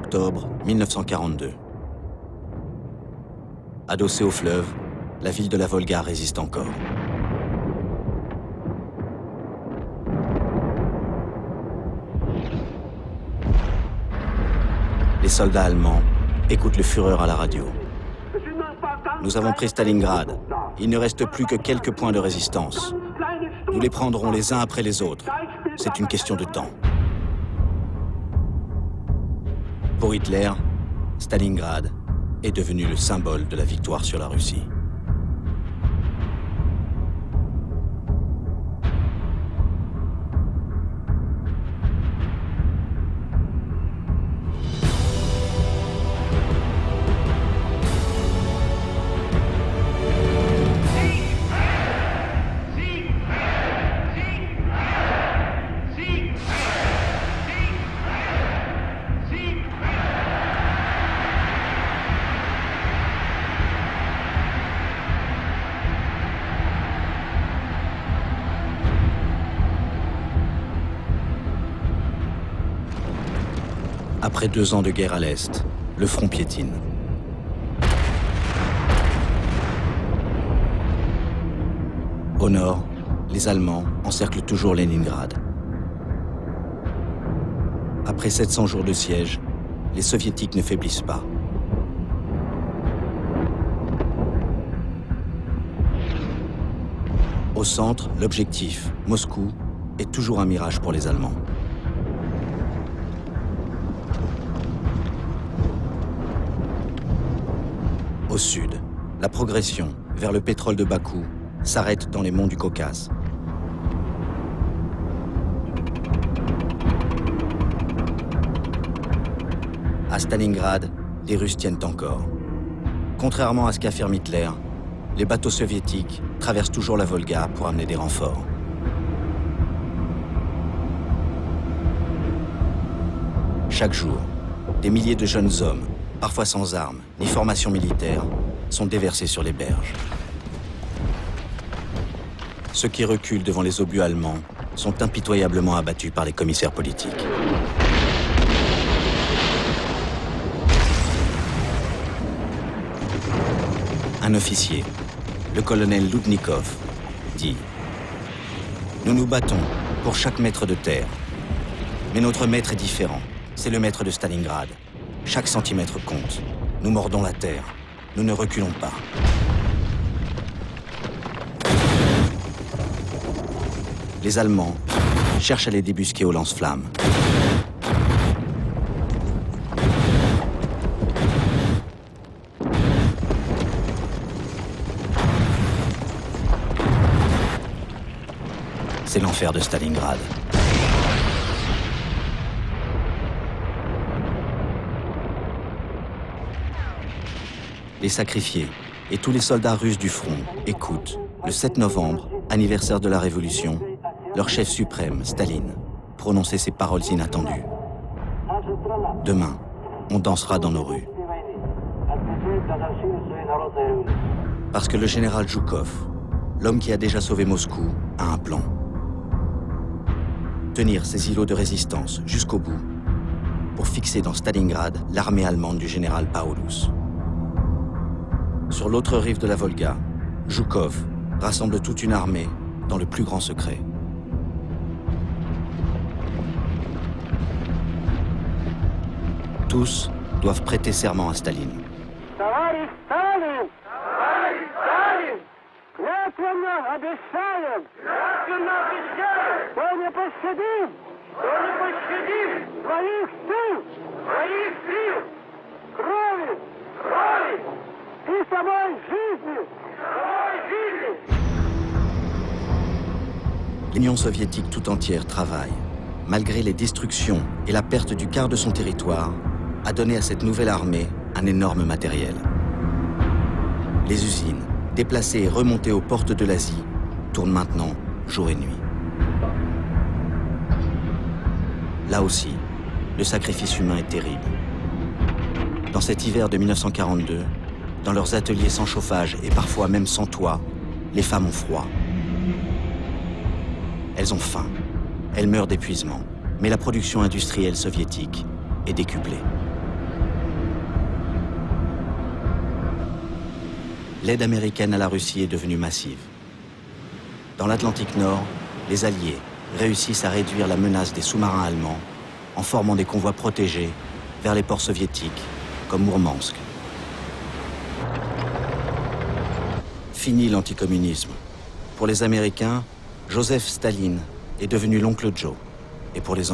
octobre 1942. Adossée au fleuve, la ville de la Volga résiste encore. Les soldats allemands écoutent le Führer à la radio. Nous avons pris Stalingrad. Il ne reste plus que quelques points de résistance. Nous les prendrons les uns après les autres. C'est une question de temps. Pour Hitler, Stalingrad est devenu le symbole de la victoire sur la Russie. Après 2 ans de guerre à l'Est, le front piétine. Au nord, les Allemands encerclent toujours Leningrad. Après 700 jours de siège, les Soviétiques ne faiblissent pas. Au centre, l'objectif, Moscou, est toujours un mirage pour les Allemands. Au sud, la progression vers le pétrole de Bakou s'arrête dans les monts du Caucase. À Stalingrad, les Russes tiennent encore. Contrairement à ce qu'affirme Hitler, les bateaux soviétiques traversent toujours la Volga pour amener des renforts. Chaque jour, des milliers de jeunes hommes, parfois sans armes ni formation militaire, sont déversés sur les berges. Ceux qui reculent devant les obus allemands sont impitoyablement abattus par les commissaires politiques. Un officier, le colonel Loudnikov, dit « Nous nous battons pour chaque mètre de terre. Mais notre maître est différent. C'est le maître de Stalingrad. Chaque centimètre compte. Nous mordons la terre. Nous ne reculons pas. » Les Allemands cherchent à les débusquer au lance-flammes. C'est l'enfer de Stalingrad. Les sacrifiés et tous les soldats russes du front écoutent, le 7 novembre, anniversaire de la Révolution, leur chef suprême, Staline, prononcer ces paroles inattendues. Demain, on dansera dans nos rues. Parce que le général Zhukov, l'homme qui a déjà sauvé Moscou, a un plan. Tenir ces îlots de résistance jusqu'au bout pour fixer dans Stalingrad l'armée allemande du général Paulus. Sur l'autre rive de la Volga, Zhukov rassemble toute une armée dans le plus grand secret. Tous doivent prêter serment à Staline. Товарищ Сталин! Товарищ Сталин! Клятвенно обещаем! Клятвенно обещаем! Что не пощадим! Что не пощадим! Своих сил! Своих сил! Крови! Крови! И самой жизни! Самой жизни! L'Union soviétique tout entière travaille, malgré les destructions et la perte du quart de son territoire, a donné à cette nouvelle armée un énorme matériel. Les usines, déplacées et remontées aux portes de l'Asie, tournent maintenant jour et nuit. Là aussi, le sacrifice humain est terrible. Dans cet hiver de 1942, dans leurs ateliers sans chauffage et parfois même sans toit, les femmes ont froid. Elles ont faim, elles meurent d'épuisement, mais la production industrielle soviétique est décuplée. l'aide américaine à la Russie est devenue massive. Dans l'Atlantique Nord, les Alliés réussissent à réduire la menace des sous-marins allemands en formant des convois protégés vers les ports soviétiques, comme Mourmansk. Fini l'anticommunisme. Pour les Américains, Joseph Staline est devenu l'oncle Joe. Et pour les